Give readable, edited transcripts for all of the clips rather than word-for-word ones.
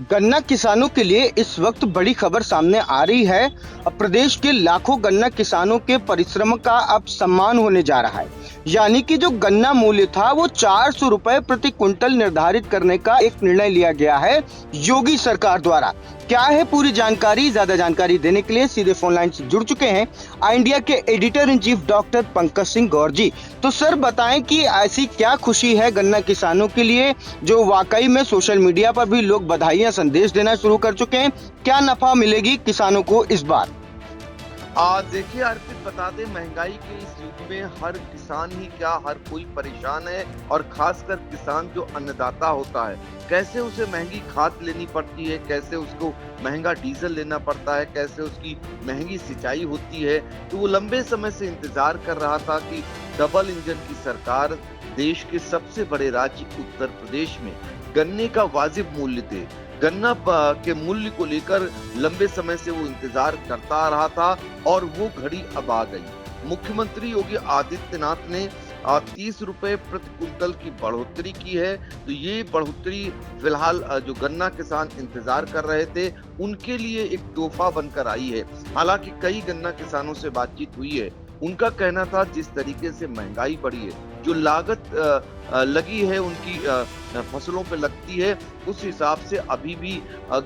गन्ना किसानों के लिए इस वक्त बड़ी खबर सामने आ रही है। अब प्रदेश के लाखों गन्ना किसानों के परिश्रम का अब सम्मान होने जा रहा है। यानी कि जो गन्ना मूल्य था वो 400 रुपए प्रति क्विंटल निर्धारित करने का एक निर्णय लिया गया है योगी सरकार द्वारा। क्या है पूरी जानकारी, ज्यादा जानकारी देने के लिए सीधे फोन लाइन से जुड़ चुके हैं आई इंडिया के editor in chief doctor Pankaj Singh Gaur ji. तो सर बताएं कि ऐसी क्या खुशी है गन्ना किसानों के लिए जो वाकई में सोशल मीडिया पर भी लोग बधाइयां संदेश देना शुरू कर चुके हैं। क्या नफा मिलेगी किसानों को इस बार? देखिए अर्पित, बता दें महंगाई के इस युग में हर किसान ही क्या हर कोई परेशान है, और खासकर किसान जो अन्नदाता होता है, कैसे उसे महंगी खाद लेनी पड़ती है, कैसे उसको महंगा डीजल लेना पड़ता है, कैसे उसकी महंगी सिंचाई होती है। तो वो लंबे समय से इंतजार कर रहा था कि डबल इंजन की सरकार देश के सबसे बड़े राज्य उत्तर प्रदेश में गन्ने का वाजिब मूल्य दे। गन्ना के मूल्य को लेकर लंबे समय से वो इंतजार करता आ रहा था और वो घड़ी अब आ गई। मुख्यमंत्री योगी आदित्यनाथ ने 30 रुपए प्रति क्विंटल की बढ़ोतरी की है। तो ये बढ़ोतरी फिलहाल जो गन्ना किसान इंतजार कर रहे थे उनके लिए एक तोहफा बनकर आई है। हालांकि कई गन्ना किसानों से बातचीत हुई है, उनका कहना था जिस तरीके से महंगाई बढ़ी है, जो लागत लगी है उनकी फसलों पे लगती है, उस हिसाब से अभी भी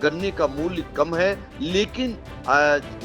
गन्ने का मूल्य कम है। लेकिन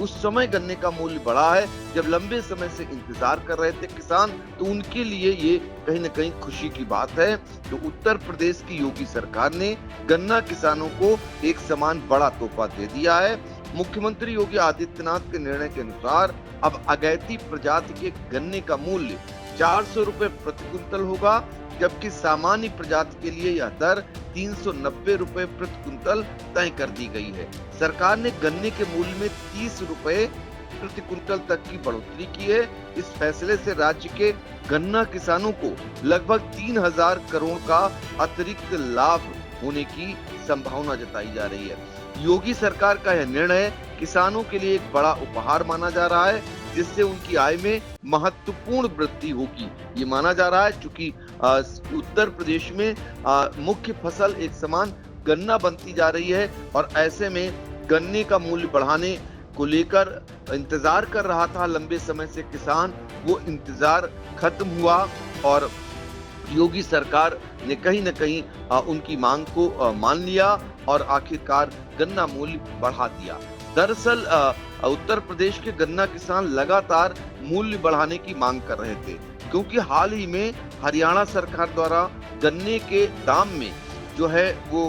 उस समय गन्ने का मूल्य बढ़ा है जब लंबे समय से इंतजार कर रहे थे किसान, तो उनके लिए ये कहीं न कहीं खुशी की बात है। तो उत्तर प्रदेश की योगी सरकार ने गन्ना किसानों को एक समान बड़ा तोहफा दे दिया है। मुख्यमंत्री योगी आदित्यनाथ के निर्णय के अनुसार अब अगैती प्रजाति के गन्ने का मूल्य 400 रुपए प्रति क्विंटल होगा, जबकि सामान्य प्रजाति के लिए यह दर 390 रुपए प्रति क्विंटल तय कर दी गई है। सरकार ने गन्ने के मूल्य में 30 रुपए प्रति क्विंटल तक की बढ़ोतरी की है। इस फैसले से राज्य के गन्ना किसानों को लगभग 3000 करोड़ का अतिरिक्त लाभ होने की संभावना जताई जा रही है। योगी सरकार का यह निर्णय किसानों के लिए एक बड़ा उपहार माना जा रहा है, जिससे उनकी आय में महत्वपूर्ण वृद्धि होगी। ये माना जा रहा है क्योंकि उत्तर प्रदेश में मुख्य फसल एक समान गन्ना बनती जा रही है, और ऐसे में गन्ने का मूल्य बढ़ाने को लेकर इंतजार कर रहा था लंबे समय से किसान, वो इंतजार खत्म हुआ और योगी सरकार ने कहीं न कहीं उनकी मांग को मान लिया और आखिरकार गन्ना मूल्य बढ़ा दिया। दरअसल उत्तर प्रदेश के गन्ना किसान लगातार मूल्य बढ़ाने की मांग कर रहे थे, क्योंकि हाल ही में हरियाणा सरकार द्वारा गन्ने के दाम में जो है वो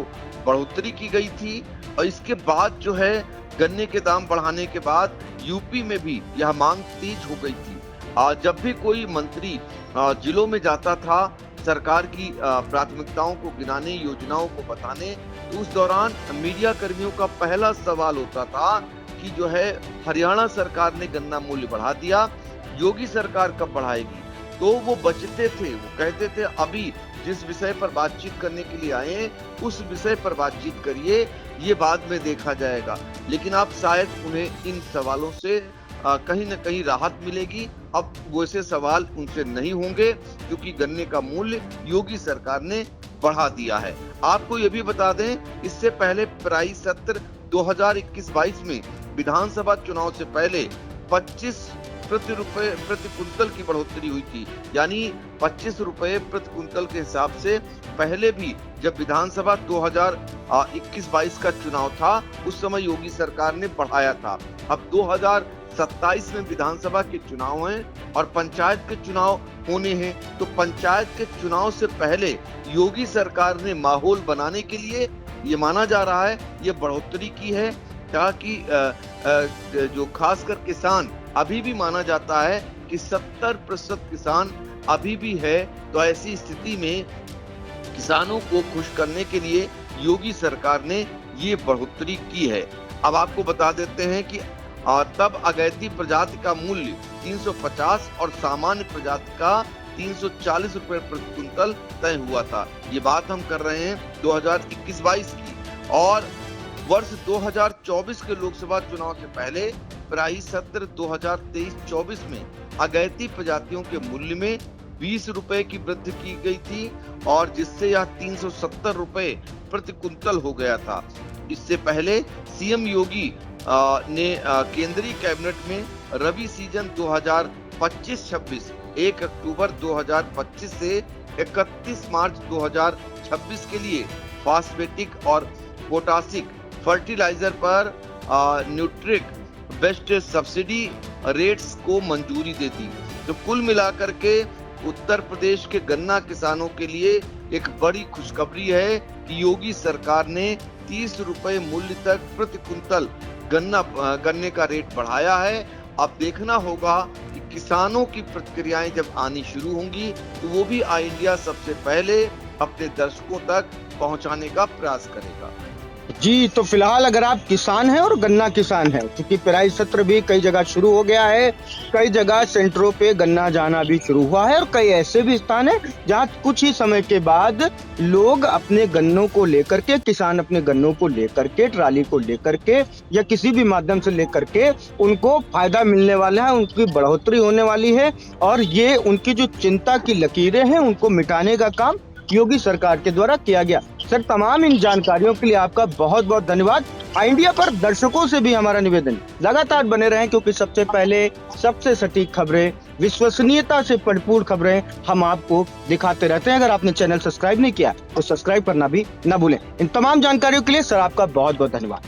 बढ़ोतरी की गई थी, और इसके बाद जो है गन्ने के दाम बढ़ाने के बाद यूपी में भी यह मांग तेज हो गई थी। जब भी कोई मंत्री जिलों में जाता था सरकार की प्राथमिकताओं को गिनाने, योजनाओं को बताने, तो उस दौरान मीडिया कर्मियों का पहला सवाल होता था कि जो है हरियाणा सरकार ने गन्ना मूल्य बढ़ा दिया, योगी सरकार कब बढ़ाएगी। तो वो बचते थे, वो कहते थे अभी जिस विषय पर बातचीत करने के लिए आए हैं उस विषय पर बातचीत करिए, ये बाद में देखा जाएगा। लेकिन अब शायद उन्हें इन सवालों से कहीं न कहीं राहत मिलेगी। अब वैसे सवाल उनसे नहीं होंगे, क्योंकि गन्ने का मूल्य योगी सरकार ने बढ़ा दिया है। आपको ये भी बता दें, इससे पहले पेराई सत्र 2021-22 में विधानसभा चुनाव से पहले 25 रुपए प्रति क्विंटल की बढ़ोतरी हुई थी। यानी 25 रुपए प्रति क्विंटल के हिसाब से पहले भी जब विधानसभा 2021-22 का चुनाव था उस समय योगी सरकार ने बढ़ाया था। अब 2027 में विधानसभा के चुनाव हैं और पंचायत के चुनाव होने हैं, तो पंचायत के चुनाव से पहले योगी सरकार ने माहौल बनाने के लिए ये माना जा रहा है ये बढ़ोतरी की है, ताकि जो खासकर किसान अभी भी माना जाता है कि 70% किसान अभी भी है। तो ऐसी स्थिति में किसानों को खुश करने के लिए योगी सरकार ने ये बढ़ोतरी की है। अब आपको बता देते हैं कि तब अगैती प्रजाति का मूल्य 350 और सामान्य प्रजाति का 340 रुपए प्रति क्विंटल तय हुआ था। ये बात हम कर रहे हैं 2021-22 की, और वर्ष 2024 के लोकसभा चुनाव से पहले पेराई सत्र 2023-24 में अगैती प्रजातियों के मूल्य में 20 रुपए की वृद्धि की गई थी, और जिससे यह 370 रुपए प्रति क्विंटल हो गया था। इससे पहले सीएम योगी ने केंद्रीय कैबिनेट में रबी सीजन 2025-26 1 अक्टूबर 2025 से 31 मार्च 2026 के लिए फास्फेटिक और पोटासिक फर्टिलाइजर पर न्यूट्रिक बेस्ट सब्सिडी रेट्स को मंजूरी दे दी। तो कुल मिलाकर के उत्तर प्रदेश के गन्ना किसानों के लिए एक बड़ी खुशखबरी है कि योगी सरकार ने 30 रुपए मूल्य तक प्रति कुंतल गन्ने का रेट बढ़ाया है। अब देखना होगा कि किसानों की प्रतिक्रियाएं जब आनी शुरू होंगी तो वो भी आई इंडिया सबसे पहले अपने दर्शकों तक पहुंचाने का प्रयास करेगा। जी, तो फिलहाल अगर आप किसान हैं और गन्ना किसान हैं, क्योंकि पेराई सत्र भी कई जगह शुरू हो गया है, कई जगह सेंटरों पे गन्ना जाना भी शुरू हुआ है और कई ऐसे भी स्थान है जहां कुछ ही समय के बाद लोग अपने गन्नों को लेकर के, किसान अपने गन्नों को लेकर के, ट्राली को लेकर के या किसी भी माध्यम से लेकर के उनको फायदा मिलने वाला है, उनकी बढ़ोतरी होने वाली है और ये उनकी जो चिंता की लकीरें हैं उनको मिटाने का काम योगी सरकार के द्वारा किया गया। सर, तमाम इन जानकारियों के लिए आपका बहुत बहुत धन्यवाद। आई इंडिया पर दर्शकों से भी हमारा निवेदन, लगातार बने रहें क्योंकि सबसे पहले सबसे सटीक खबरें, विश्वसनीयता से भरपूर खबरें हम आपको दिखाते रहते हैं। अगर आपने चैनल सब्सक्राइब नहीं किया तो सब्सक्राइब करना भी न भूलें। इन तमाम जानकारियों के लिए सर आपका बहुत बहुत धन्यवाद।